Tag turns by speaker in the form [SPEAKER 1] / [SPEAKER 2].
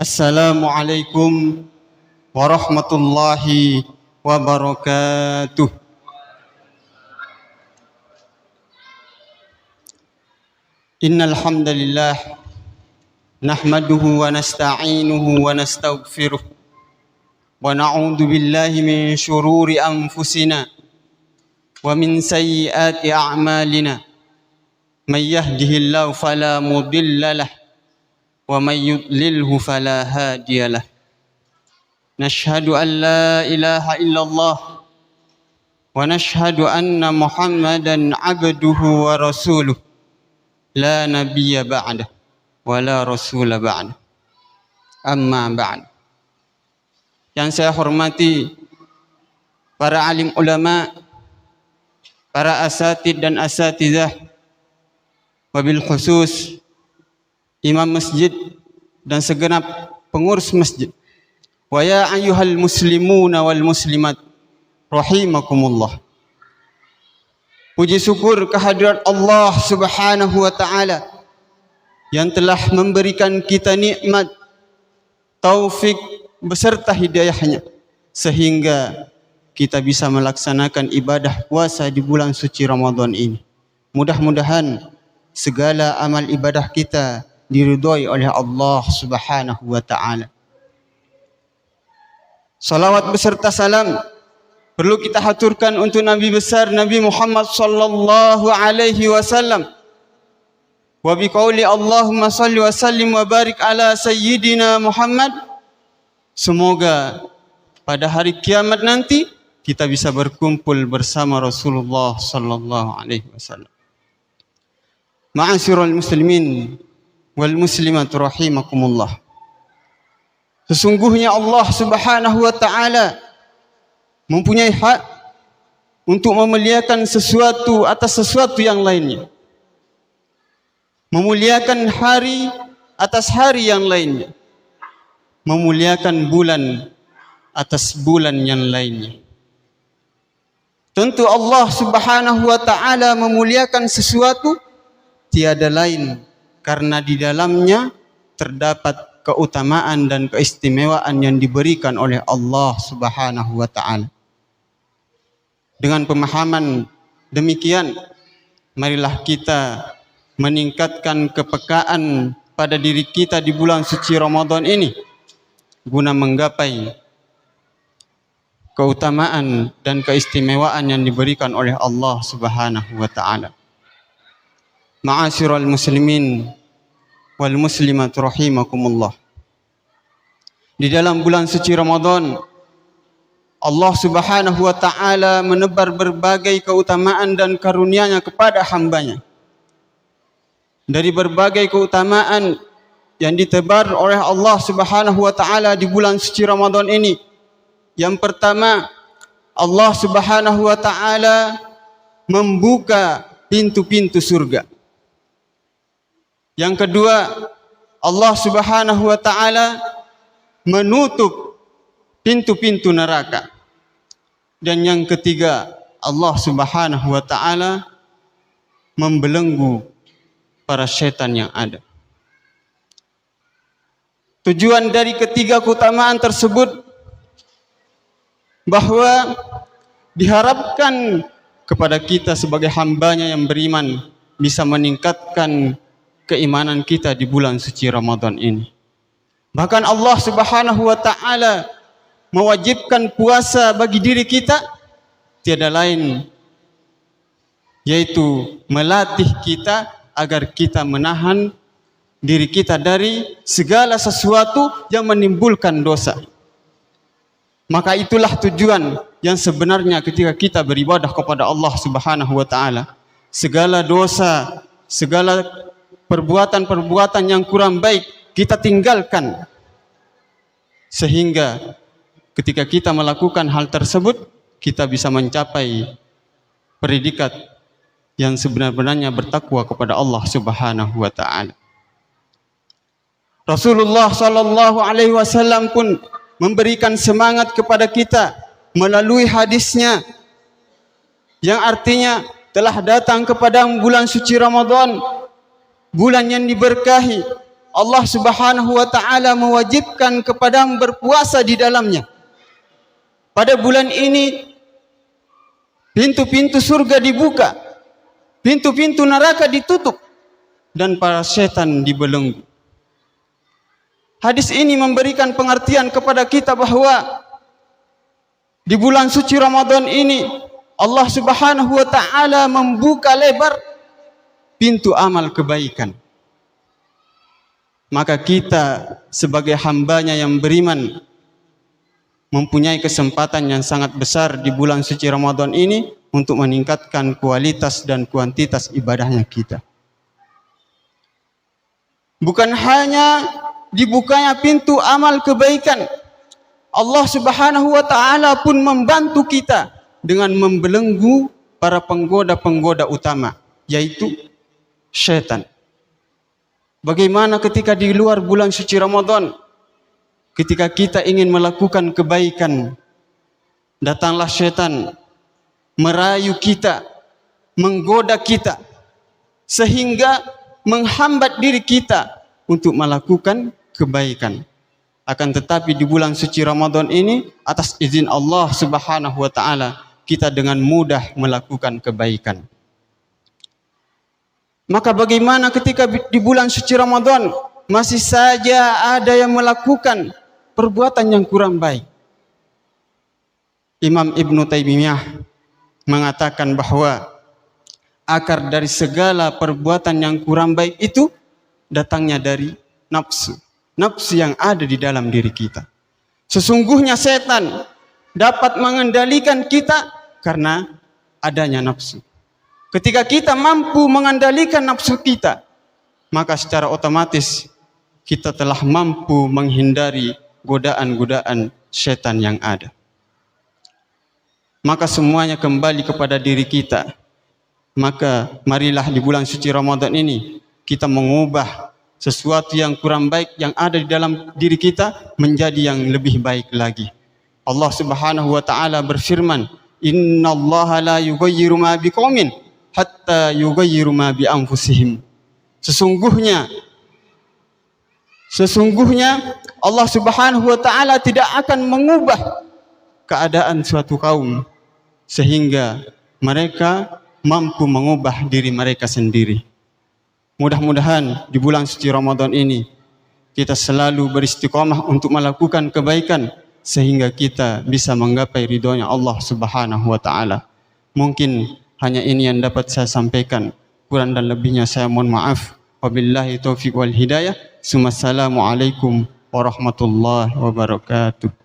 [SPEAKER 1] Assalamualaikum warahmatullahi wabarakatuh. Innal hamdalillah nahmaduhu wa nasta'inuhu wa nastaghfiruh wa na'udzu billahi min shururi anfusina wa min sayyiati a'malina. May yahdihillahu fala mudilla lahu wa may yudlilhu fala hadiyalah. Nashhadu an la ilaha illallah wa nashhadu anna Muhammadan abduhu wa rasuluh la nabiyya ba'dah wa la rasula ba'dah. Amma ba'd. Yang saya hormati para alim ulama, para asatid dan asatidzah, wabil khusus imam masjid dan segenap pengurus masjid. Wa ya ayyuhal muslimuna wal muslimat rahimakumullah. Puji syukur kehadirat Allah Subhanahu wa taala yang telah memberikan kita nikmat, taufik beserta hidayahnya sehingga kita bisa melaksanakan ibadah puasa di bulan suci Ramadan ini. Mudah-mudahan segala amal ibadah kita diridhoi oleh Allah Subhanahu wa taala. Salawat beserta salam perlu kita haturkan untuk Nabi besar Nabi Muhammad sallallahu alaihi wasallam. Wa biqauli Allahumma salli wa sallim wa barik ala sayyidina Muhammad. Semoga pada hari kiamat nanti kita bisa berkumpul bersama Rasulullah sallallahu alaihi wasallam. Ma'asyiral muslimin wal muslimat rahimakumullah. Sesungguhnya Allah Subhanahu wa taala mempunyai hak untuk memuliakan sesuatu atas sesuatu yang lainnya. Memuliakan hari atas hari yang lainnya. Memuliakan bulan atas bulan yang lainnya. Tentu Allah Subhanahu wa taala memuliakan sesuatu tiada lain karena di dalamnya terdapat keutamaan dan keistimewaan yang diberikan oleh Allah Subhanahu wa taala. Dengan pemahaman demikian, marilah kita meningkatkan kepekaan pada diri kita di bulan suci Ramadan ini guna menggapai keutamaan dan keistimewaan yang diberikan oleh Allah Subhanahu wa taala. Ma'asyiral muslimin wal muslimat rahimakumullah. Di dalam bulan suci Ramadan Allah Subhanahu wa taala menebar berbagai keutamaan dan karunia-Nya kepada hamba-Nya. Dari berbagai keutamaan yang ditebar oleh Allah Subhanahu wa taala di bulan suci Ramadan ini, yang pertama, Allah Subhanahu wa taala membuka pintu-pintu surga. Yang kedua, Allah Subhanahu wa taala menutup pintu-pintu neraka. Dan yang ketiga, Allah Subhanahu wa taala membelenggu para setan yang ada. Tujuan dari ketiga keutamaan tersebut bahwa diharapkan kepada kita sebagai hamba-Nya yang beriman bisa meningkatkan keimanan kita di bulan suci Ramadan ini. Bahkan Allah Subhanahu wa taala mewajibkan puasa bagi diri kita tiada lain yaitu melatih kita agar kita menahan diri kita dari segala sesuatu yang menimbulkan dosa. Maka itulah tujuan yang sebenarnya ketika kita beribadah kepada Allah Subhanahu wa taala, segala dosa, segala perbuatan-perbuatan yang kurang baik kita tinggalkan, sehingga ketika kita melakukan hal tersebut kita bisa mencapai predikat yang sebenar-benarnya bertakwa kepada Allah Subhanahu wa taala. Rasulullah sallallahu alaihi wasallam pun memberikan semangat kepada kita melalui hadisnya yang artinya telah datang kepada bulan suci Ramadan, bulan yang diberkahi, Allah Subhanahu wa taala mewajibkan kepadamu berpuasa di dalamnya. Pada bulan ini pintu-pintu surga dibuka, pintu-pintu neraka ditutup, dan para setan dibelenggu. Hadis ini memberikan pengertian kepada kita bahwa di bulan suci Ramadan ini Allah Subhanahu wa taala membuka lebar pintu amal kebaikan. Maka kita sebagai hambanya yang beriman mempunyai kesempatan yang sangat besar di bulan suci Ramadan ini untuk meningkatkan kualitas dan kuantitas ibadahnya kita. Bukan hanya dibukanya pintu amal kebaikan, Allah Subhanahu wa taala pun membantu kita dengan membelenggu para penggoda-penggoda utama, yaitu syaitan. Bagaimana ketika di luar bulan suci Ramadan, ketika kita ingin melakukan kebaikan, datanglah syaitan merayu kita, menggoda kita, sehingga menghambat diri kita untuk melakukan kebaikan. Akan tetapi di bulan suci Ramadan ini, atas izin Allah Subhanahu wa taala, kita dengan mudah melakukan kebaikan. Maka bagaimana ketika di bulan suci Ramadan masih saja ada yang melakukan perbuatan yang kurang baik? Imam Ibnu Taimiyah mengatakan bahwa akar dari segala perbuatan yang kurang baik itu datangnya dari nafsu. Nafsu yang ada di dalam diri kita. Sesungguhnya setan dapat mengendalikan kita karena adanya nafsu. Ketika kita mampu mengendalikan nafsu kita, maka secara otomatis kita telah mampu menghindari godaan-godaan setan yang ada. Maka semuanya kembali kepada diri kita. Maka marilah di bulan suci Ramadan ini kita mengubah sesuatu yang kurang baik yang ada di dalam diri kita menjadi yang lebih baik lagi. Allah Subhanahu wa taala berfirman, "Innallaha la yughayyiru ma biqaumin hatta yughayyiru ma bi anfusihim." Sesungguhnya Allah Subhanahu wa taala tidak akan mengubah keadaan suatu kaum sehingga mereka mampu mengubah diri mereka sendiri. Mudah-mudahan di bulan suci Ramadan ini kita selalu beristiqamah untuk melakukan kebaikan sehingga kita bisa menggapai ridhonya Allah Subhanahu wa taala. Mungkin hanya ini yang dapat saya sampaikan. Kurang dan lebihnya saya mohon maaf. Wabillahi taufiq wal hidayah. Assalamualaikum warahmatullahi wabarakatuh.